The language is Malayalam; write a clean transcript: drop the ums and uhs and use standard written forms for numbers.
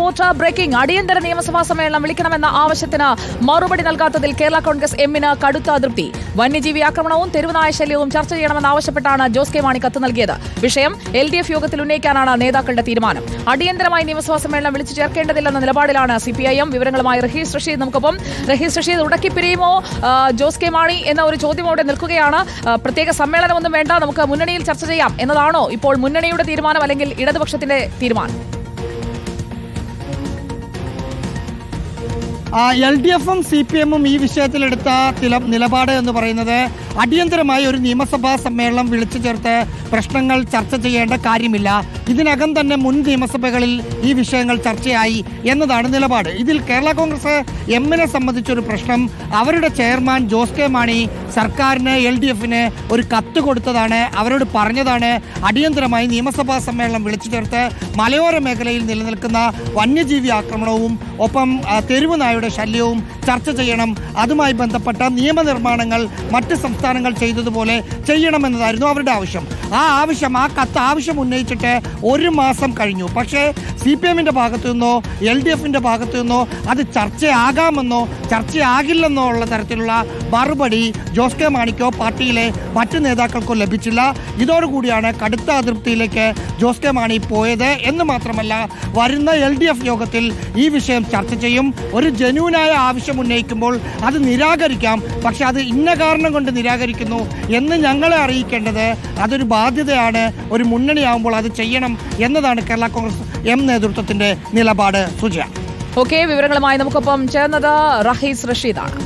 Report breaking. അടിയന്തര നിയമസഭാ സമ്മേളനം വിളിക്കണമെന്ന ആവശ്യത്തിന് മറുപടി നൽകാത്തതിൽ കേരള കോൺഗ്രസ് എമ്മിന് കടുത്ത അതൃപ്തി. വന്യജീവി ആക്രമണവും തെരുവുനായ ശല്യവും ചർച്ച ചെയ്യണമെന്നാവശ്യപ്പെട്ടാണ് ജോസ് കെ മാണി കത്ത് നൽകിയത്. വിഷയം LDF യോഗത്തിൽ ഉന്നയിക്കാനാണ് നേതാക്കളുടെ തീരുമാനം. അടിയന്തരമായി നിയമസഭാ സമ്മേളനം വിളിച്ചു ചേർക്കേണ്ടതില്ലെന്ന നിലപാടിലാണ് CPIM. വിവരങ്ങളുമായി റഹീസ് റഷീദ് നമുക്കൊപ്പം. റഹീസ് റഷീദ്, ഉടക്കിപ്പിരിയുമോ ജോസ് കെ മാണി എന്ന ഒരു ചോദ്യം അവിടെ നിൽക്കുകയാണ്. പ്രത്യേക സമ്മേളനമൊന്നും വേണ്ട, നമുക്ക് മുന്നണിയിൽ ചർച്ച ചെയ്യാം എന്നതാണോ ഇപ്പോൾ മുന്നണിയുടെ തീരുമാനം, അല്ലെങ്കിൽ ഇടതുപക്ഷത്തിന്റെ തീരുമാനം? LDFും CPIM-ഉം ഈ വിഷയത്തിലെടുത്ത നിലപാട് എന്ന് പറയുന്നത് അടിയന്തരമായി ഒരു നിയമസഭാ സമ്മേളനം വിളിച്ചു ചേർത്ത് പ്രശ്നങ്ങൾ ചർച്ച ചെയ്യേണ്ട കാര്യമില്ല. ഇതിനകം തന്നെ മുൻ നിയമസഭകളിൽ ഈ വിഷയങ്ങൾ ചർച്ചയായി എന്നതാണ് നിലപാട്. ഇതിൽ കേരള കോൺഗ്രസ് എമ്മിനെ സംബന്ധിച്ചൊരു പ്രശ്നം, അവരുടെ ചെയർമാൻ ജോസ് കെ മാണി സർക്കാരിന് LDFിന് ഒരു കത്ത് കൊടുത്തതാണ്. അവരോട് പറഞ്ഞതാണ് അടിയന്തരമായി നിയമസഭാ സമ്മേളനം വിളിച്ചു ചേർത്ത് മലയോര മേഖലയിൽ നിലനിൽക്കുന്ന വന്യജീവി ആക്രമണവും ഒപ്പം തെരുവുനായുടെ ശല്യവും ചർച്ച ചെയ്യണം. അതുമായി ബന്ധപ്പെട്ട നിയമനിർമ്മാണങ്ങൾ മറ്റ് സംസ്ഥാനങ്ങൾ ചെയ്തതുപോലെ ചെയ്യണമെന്നതായിരുന്നു അവരുടെ ആവശ്യം. ആ കത്ത് ആവശ്യം ഉന്നയിച്ചിട്ട് 1 മാസം കഴിഞ്ഞു. പക്ഷേ CPIM-ന്റെ ഭാഗത്തു നിന്നോ LDFിൻ്റെ ഭാഗത്തു നിന്നോ അത് ചർച്ചയാകാമെന്നോ ചർച്ചയാകില്ലെന്നോ ഉള്ള തരത്തിലുള്ള മറുപടി ജോസ് കെ മാണിക്കോ പാർട്ടിയിലെ മറ്റ് നേതാക്കൾക്കോ ലഭിച്ചില്ല. ഇതോടുകൂടിയാണ് കടുത്ത അതൃപ്തിയിലേക്ക് ജോസ് കെ മാണി പോയത് എന്ന് മാത്രമല്ല, വരുന്ന LDF യോഗത്തിൽ ഈ വിഷയം ചർച്ച ചെയ്യും. ഒരു ജെന്യൂനായ ആവശ്യം ഉന്നയിക്കുമ്പോൾ അത് നിരാകരിക്കാം, പക്ഷെ അത് ഇന്ന കാരണം കൊണ്ട് നിരാകരിക്കുന്നു എന്ന് ഞങ്ങളെ അറിയിക്കേണ്ടത് അതൊരു ബാധ്യതയാണ്. ഒരു മുന്നണിയാവുമ്പോൾ അത് ചെയ്യണം എന്നതാണ് കേരള കോൺഗ്രസ് എം നേതൃത്വത്തിന്റെ നിലപാട്. സുജയ, ഓക്കെ, വിവരങ്ങളുമായി നമുക്കൊപ്പം ചേർന്നത് റഹീസ് റഷീദാണ്.